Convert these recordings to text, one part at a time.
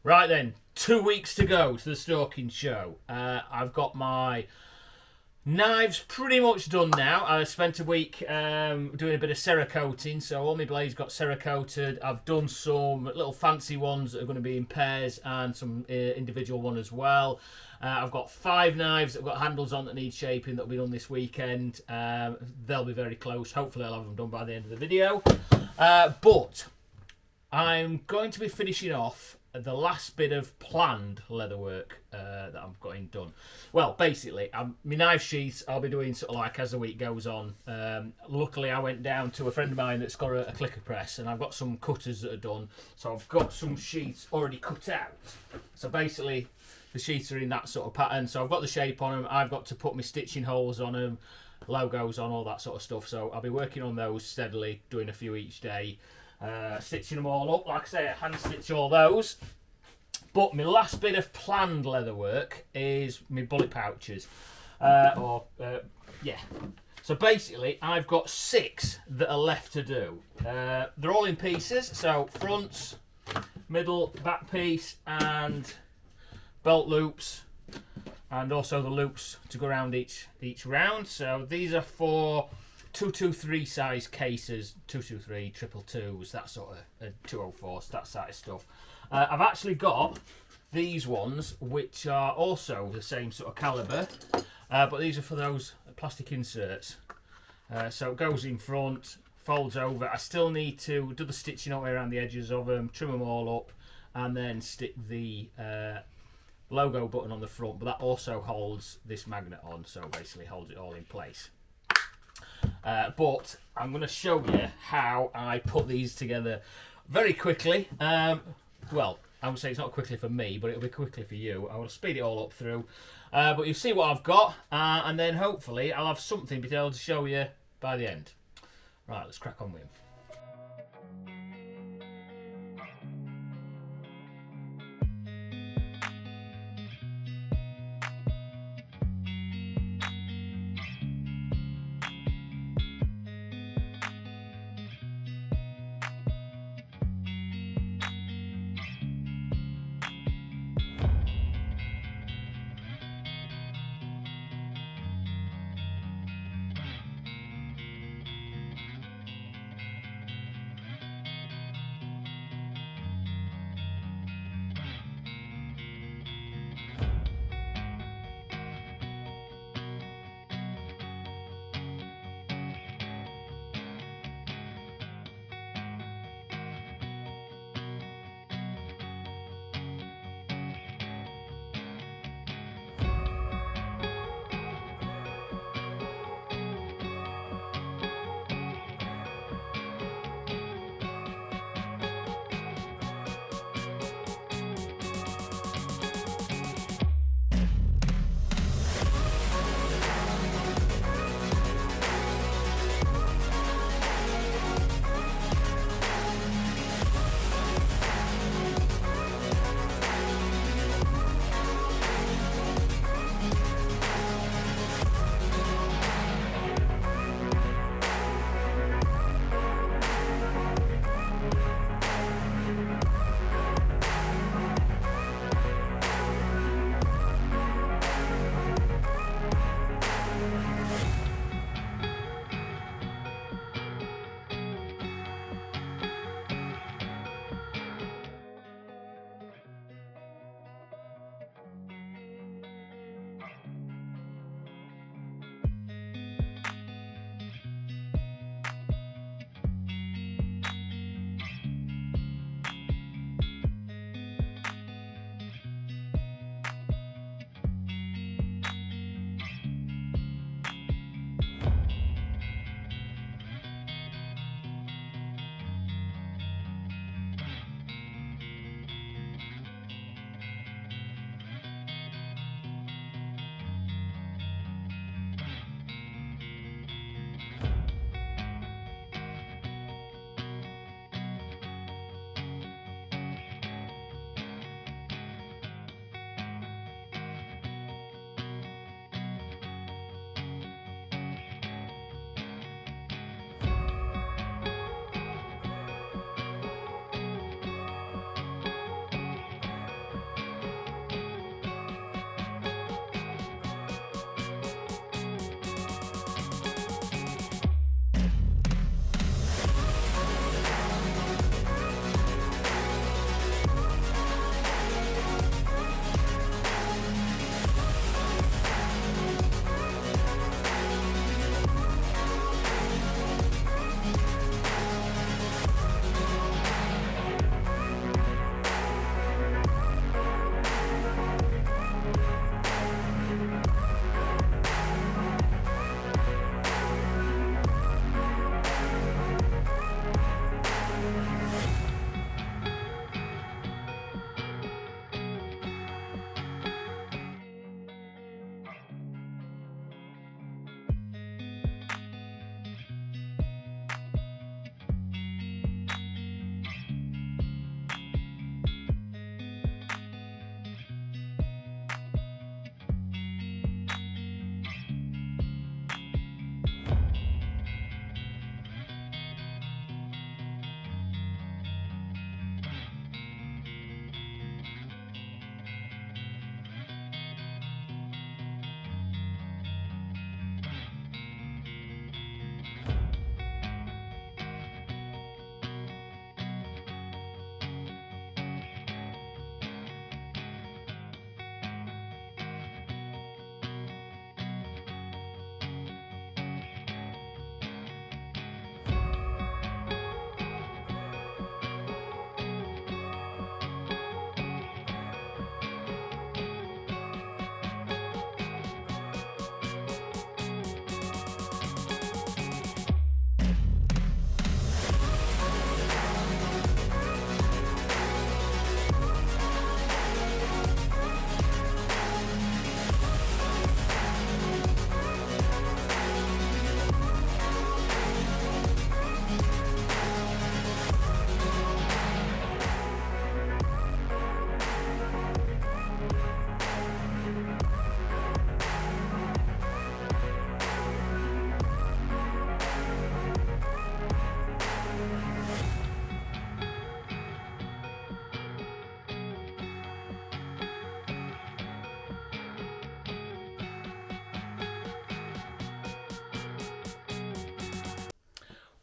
Right then, 2 weeks to go to the Stalking Show. I've got my knives pretty much done now. I spent a week doing a bit of cerakoting, so all my blades got cerakoted. I've done some little fancy ones that are going to be in pairs and some individual one as well. I've got 5 knives that have got handles on that need shaping that will be done this weekend. They'll be very close. Hopefully I'll have them done by the end of the video. But I'm going to be finishing off the last bit of planned leatherwork that I've got done. Well, basically, my knife sheaths I'll be doing sort of like as the week goes on. Luckily, I went down to a friend of mine that's got a clicker press, and I've got some cutters that are done. So I've got some sheaths already cut out. So basically, the sheaths are in that sort of pattern. So I've got the shape on them. I've got to put my stitching holes on them, logos on, all that sort of stuff. So I'll be working on those steadily, doing a few each day. Stitching them all up, like I say, I hand stitch all those. But my last bit of planned leather work is my bullet pouches. Yeah. So basically, I've got 6 that are left to do. They're all in pieces, so fronts, middle, back piece, and belt loops, and also the loops to go around each round. So these are for 223 size cases, 223, 222s, that sort of 204s, that sort of stuff. I've actually got these ones which are also the same sort of calibre, but these are for those plastic inserts. So it goes in front, folds over. I still need to do the stitching all the way around the edges of them, trim them all up, and then stick the logo button on the front, but that also holds this magnet on, so basically holds it all in place. But I'm going to show you how I put these together very quickly. Well, I would say it's not quickly for me, but it'll be quickly for you. I will speed it all up through. But you'll see what I've got, and then hopefully I'll have something to be able to show you by the end. Right, let's crack on with them.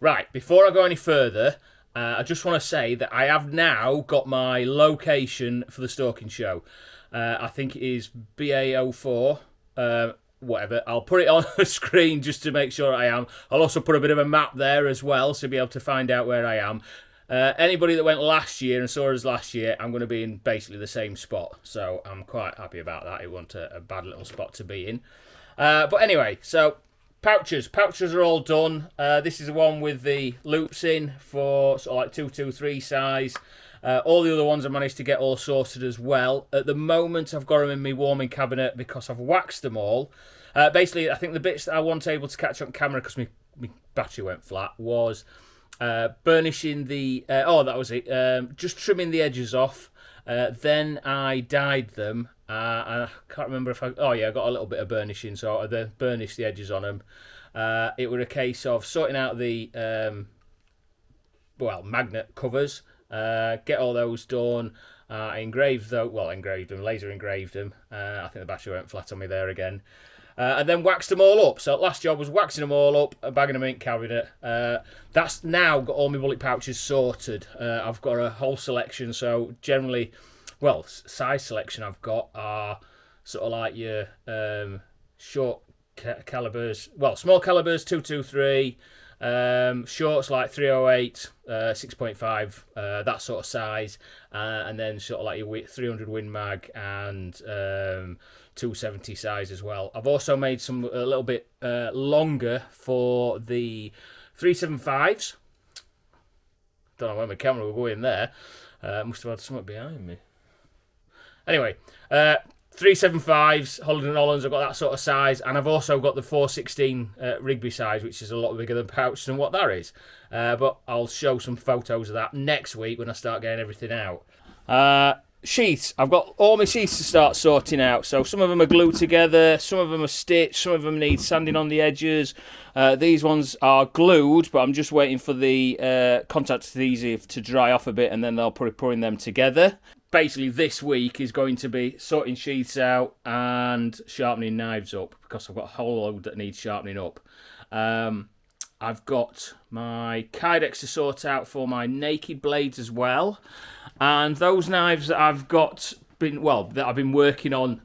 Right, before I go any further, I just want to say that I have now got my location for the Stalking Show. I think it is BA04, whatever. I'll put it on the screen just to make sure I am. I'll also put a bit of a map there as well, so you'll be able to find out where I am. Anybody that went last year and saw us last year, I'm going to be in basically the same spot. So I'm quite happy about that. It wasn't a bad little spot to be in. But anyway, so pouches are all done. This is the one with the loops in for sort of like 223 size. All the other ones I managed to get all sorted as well. At the moment, I've got them in my warming cabinet because I've waxed them all. Basically, I think the bits that I wasn't able to catch on camera because my battery went flat was burnishing the... that was it. Just trimming the edges off. Then I dyed them. I can't remember if I... Oh, yeah, I got a little bit of burnishing, so I then burnished the edges on them. It was a case of sorting out the magnet covers, get all those done. I engraved them, laser engraved them. I think the battery went flat on me there again. And then waxed them all up. So last job was waxing them all up, bagging them in cabinet. That's now got all my bullet pouches sorted. I've got a whole selection, so generally, size selection I've got are sort of like your short calibers, small calibers 223, shorts like 308, 6.5, that sort of size, and then sort of like your 300 Win Mag and 270 size as well. I've also made some a little bit longer for the 375s. Don't know where my camera will go in there. Must have had something behind me. Anyway, 375s, Holland and Hollands, I've got that sort of size, and I've also got the 416 Rigby size, which is a lot bigger than pouch than what that is. But I'll show some photos of that next week when I start getting everything out. Sheaths. I've got all my sheaths to start sorting out. So some of them are glued together, some of them are stitched, some of them need sanding on the edges. These ones are glued, but I'm just waiting for the contact adhesive to dry off a bit, and then they'll probably putting them together. Basically, this week is going to be sorting sheaths out and sharpening knives up, because I've got a whole load that needs sharpening up. I've got my kydex to sort out for my naked blades as well. And those knives that I've been working on,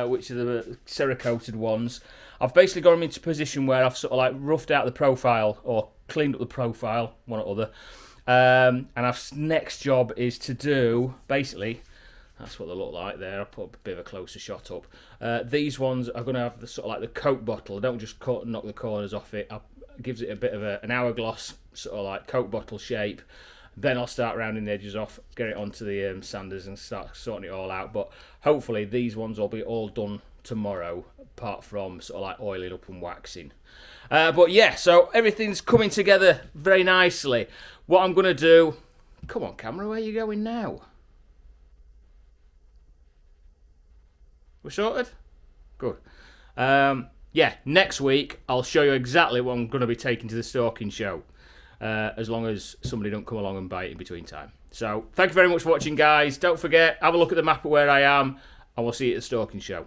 which are the cerakoted ones, I've basically got them into a position where I've sort of like roughed out the profile or cleaned up the profile, one or other. And our next job is to do, basically, that's what they look like there. I'll put a bit of a closer shot up. These ones are going to have the sort of like the Coke bottle. I don't just knock the corners off it. It gives it a bit of an hourglass sort of like Coke bottle shape. Then I'll start rounding the edges off, get it onto the sanders and start sorting it all out. But hopefully these ones will be all done tomorrow, apart from sort of like oiling up and waxing. But yeah, so everything's coming together very nicely. What I'm going to do... Come on, camera, where are you going now? We're sorted? Good. Yeah, next week I'll show you exactly what I'm going to be taking to the Stalking Show. As long as somebody don't come along and buy it in between time. So, thank you very much for watching, guys. Don't forget, have a look at the map of where I am, and we'll see you at the Stalking Show.